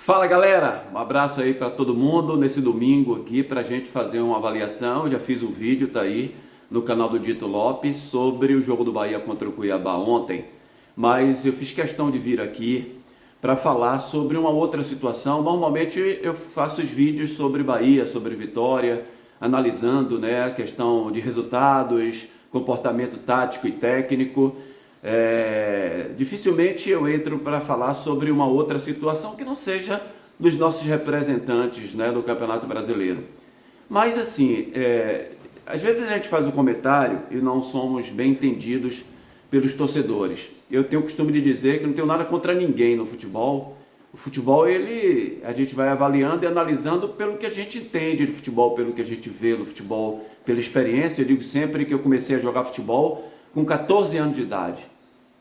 Fala galera, um abraço aí para todo mundo nesse domingo aqui para a gente fazer uma avaliação. Eu já fiz um vídeo, tá aí no canal do Dito Lopes, sobre o jogo do Bahia contra o Cuiabá ontem, mas eu fiz questão de vir aqui para falar sobre uma outra situação. Normalmente eu faço os vídeos sobre Bahia, sobre Vitória, analisando, né, a questão de resultados, comportamento tático e técnico. Dificilmente eu entro para falar sobre uma outra situação que não seja dos nossos representantes, né, do Campeonato Brasileiro. Mas assim, às vezes a gente faz um comentário e não somos bem entendidos pelos torcedores. Eu tenho o costume de dizer que não tenho nada contra ninguém no futebol. O futebol, a gente vai avaliando e analisando pelo que a gente entende de futebol, pelo que a gente vê no futebol, pela experiência. Eu digo sempre que eu comecei a jogar futebol com 14 anos de idade.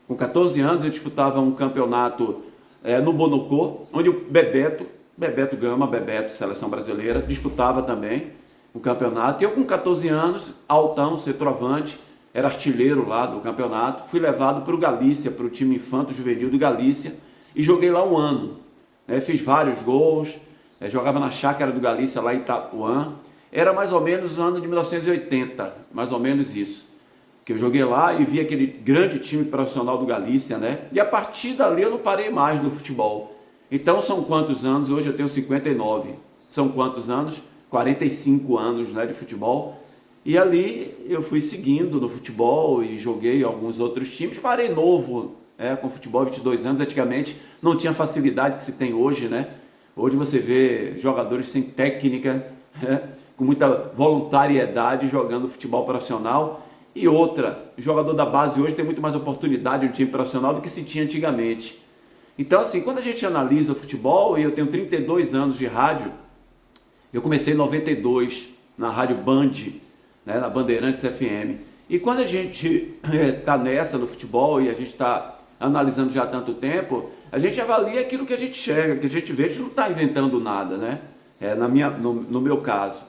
Com 14 anos eu disputava um campeonato no Bonocô, onde o Bebeto Gama, seleção brasileira, disputava também o campeonato. E eu com 14 anos, altão, centroavante, era artilheiro lá do campeonato, fui levado para o Galícia, para o time infanto juvenil do Galícia, e joguei lá um ano. Fiz vários gols, jogava na chácara do Galícia lá em Itapuã. Era mais ou menos o ano de 1980, mais ou menos isso, que eu joguei lá e vi aquele grande time profissional do Galícia, né? E a partir dali eu não parei mais no futebol. Então são quantos anos? Hoje eu tenho 59. São quantos anos? 45 anos, né, de futebol. E ali eu fui seguindo no futebol e joguei alguns outros times. Parei novo, com futebol, 22 anos. Antigamente não tinha facilidade que se tem hoje, né? Hoje você vê jogadores sem técnica, com muita voluntariedade jogando futebol profissional. E outra, o jogador da base hoje tem muito mais oportunidade no time profissional do que se tinha antigamente. Então assim, quando a gente analisa o futebol, e eu tenho 32 anos de rádio, eu comecei em 92 na rádio Band, né, na Bandeirantes FM. E quando a gente está nessa no futebol e a gente está analisando já há tanto tempo, a gente avalia aquilo que a gente enxerga, que a gente vê, a gente não está inventando nada, né? No meu caso.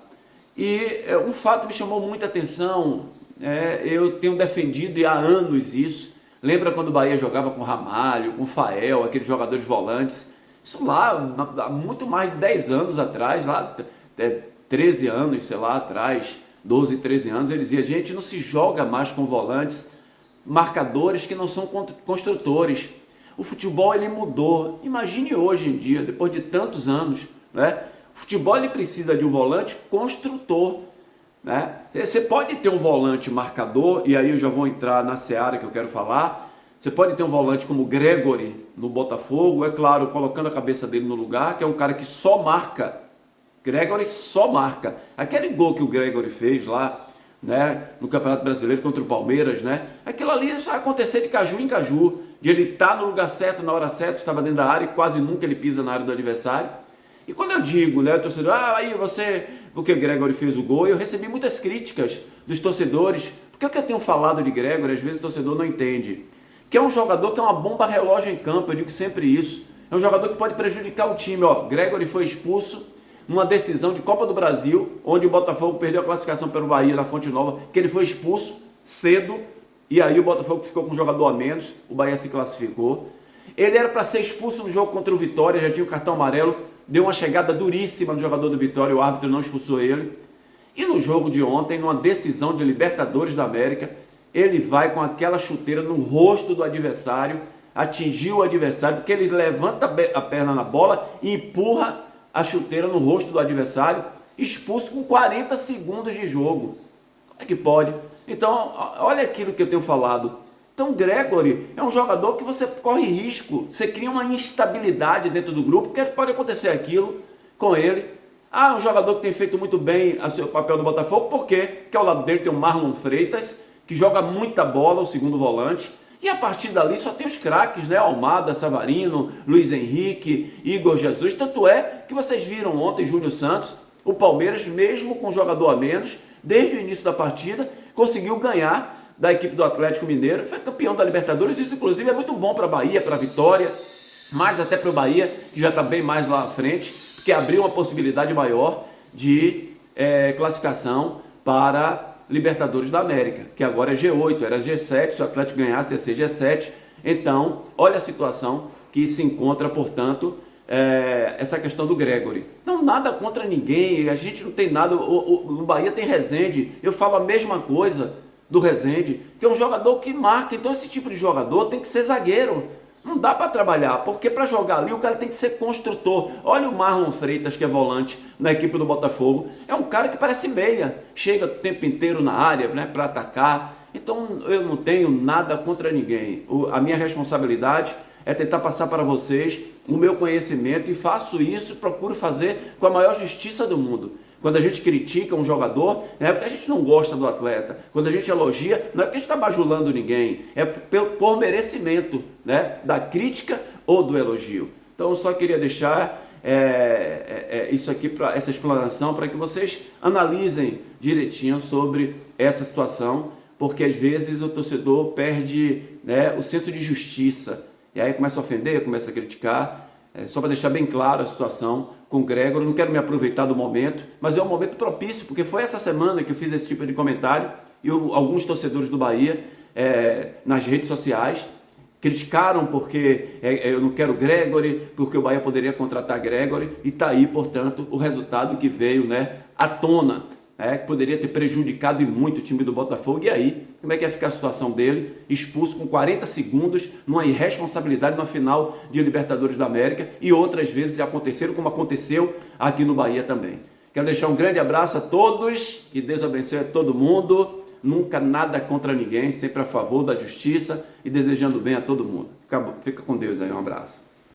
E um fato me chamou muita atenção. Eu tenho defendido há anos isso. Lembra quando o Bahia jogava com Ramalho, com Fael, aqueles jogadores volantes? Isso lá há muito mais de 10 anos atrás, lá 13 anos, sei lá, atrás, 12, 13 anos, eles diziam: a gente não se joga mais com volantes, marcadores que não são construtores. O futebol ele mudou. Imagine hoje em dia, depois de tantos anos, né? O futebol ele precisa de um volante construtor, né? Você pode ter um volante marcador, e aí eu já vou entrar na seara que eu quero falar. Você pode ter um volante como o Gregori no Botafogo, é claro, colocando a cabeça dele no lugar, que é um cara que só marca. Gregori só marca. Aquele gol que o Gregori fez lá, né, no Campeonato Brasileiro contra o Palmeiras, né? Aquilo ali só acontecer de caju em caju, de ele estar no lugar certo, na hora certa, estava dentro da área e quase nunca ele pisa na área do adversário. E quando eu digo, né, o torcedor, porque o Gregori fez o gol, eu recebi muitas críticas dos torcedores, porque o que eu tenho falado de Gregori, às vezes o torcedor não entende, que é um jogador que é uma bomba relógio em campo, eu digo sempre isso, é um jogador que pode prejudicar o time. Gregori foi expulso numa decisão de Copa do Brasil, onde o Botafogo perdeu a classificação pelo Bahia na Fonte Nova, que ele foi expulso cedo, e aí o Botafogo ficou com um jogador a menos, o Bahia se classificou. Ele era para ser expulso no jogo contra o Vitória, já tinha o cartão amarelo, deu uma chegada duríssima no jogador do Vitória, o árbitro não expulsou ele. E no jogo de ontem, numa decisão de Libertadores da América, ele vai com aquela chuteira no rosto do adversário, atingiu o adversário, porque ele levanta a perna na bola e empurra a chuteira no rosto do adversário, expulso com 40 segundos de jogo. Como é que pode? Então, olha aquilo que eu tenho falado. Então, Gregori é um jogador que você corre risco, você cria uma instabilidade dentro do grupo, porque pode acontecer aquilo com ele. Um jogador que tem feito muito bem o seu papel no Botafogo, por quê? Porque ao lado dele tem o Marlon Freitas, que joga muita bola, o segundo volante, e a partir dali só tem os craques, né? Almada, Savarino, Luiz Henrique, Igor Jesus. Tanto é que vocês viram ontem Júnior Santos, o Palmeiras, mesmo com um jogador a menos, desde o início da partida, conseguiu ganhar da equipe do Atlético Mineiro, foi campeão da Libertadores. Isso inclusive é muito bom para a Bahia, para a Vitória, mais até para o Bahia, que já está bem mais lá à frente, porque abriu uma possibilidade maior de classificação para Libertadores da América, que agora é G8, era G7, se o Atlético ganhasse ia ser G7. Então, olha a situação que se encontra, portanto, essa questão do Gregory. Não, nada contra ninguém, a gente não tem nada, o Bahia tem Rezende, eu falo a mesma coisa do Rezende, que é um jogador que marca, então esse tipo de jogador tem que ser zagueiro. Não dá para trabalhar, porque para jogar ali o cara tem que ser construtor. Olha o Marlon Freitas, que é volante na equipe do Botafogo. É um cara que parece meia, chega o tempo inteiro na área, né, para atacar. Então eu não tenho nada contra ninguém. A minha responsabilidade é tentar passar para vocês o meu conhecimento e faço isso, procuro fazer com a maior justiça do mundo. Quando a gente critica um jogador, não é porque a gente não gosta do atleta. Quando a gente elogia, não é porque a gente está bajulando ninguém. É por merecimento, né, da crítica ou do elogio. Então eu só queria deixar isso aqui, essa explanação, para que vocês analisem direitinho sobre essa situação, porque às vezes o torcedor perde, né, o senso de justiça. E aí começa a ofender, começa a criticar. Só para deixar bem claro a situação com o Gregory, não quero me aproveitar do momento, mas é um momento propício, porque foi essa semana que eu fiz esse tipo de comentário e alguns torcedores do Bahia, nas redes sociais, criticaram porque eu não quero Gregory, porque o Bahia poderia contratar Gregory, e está aí, portanto, o resultado que veio, né, à tona, que poderia ter prejudicado e muito o time do Botafogo. E aí, como é que ia ficar a situação dele? Expulso com 40 segundos, numa irresponsabilidade na final de Libertadores da América, e outras vezes já aconteceram, como aconteceu aqui no Bahia também. Quero deixar um grande abraço a todos, que Deus abençoe a todo mundo, nunca nada contra ninguém, sempre a favor da justiça e desejando bem a todo mundo. Fica com Deus aí, um abraço.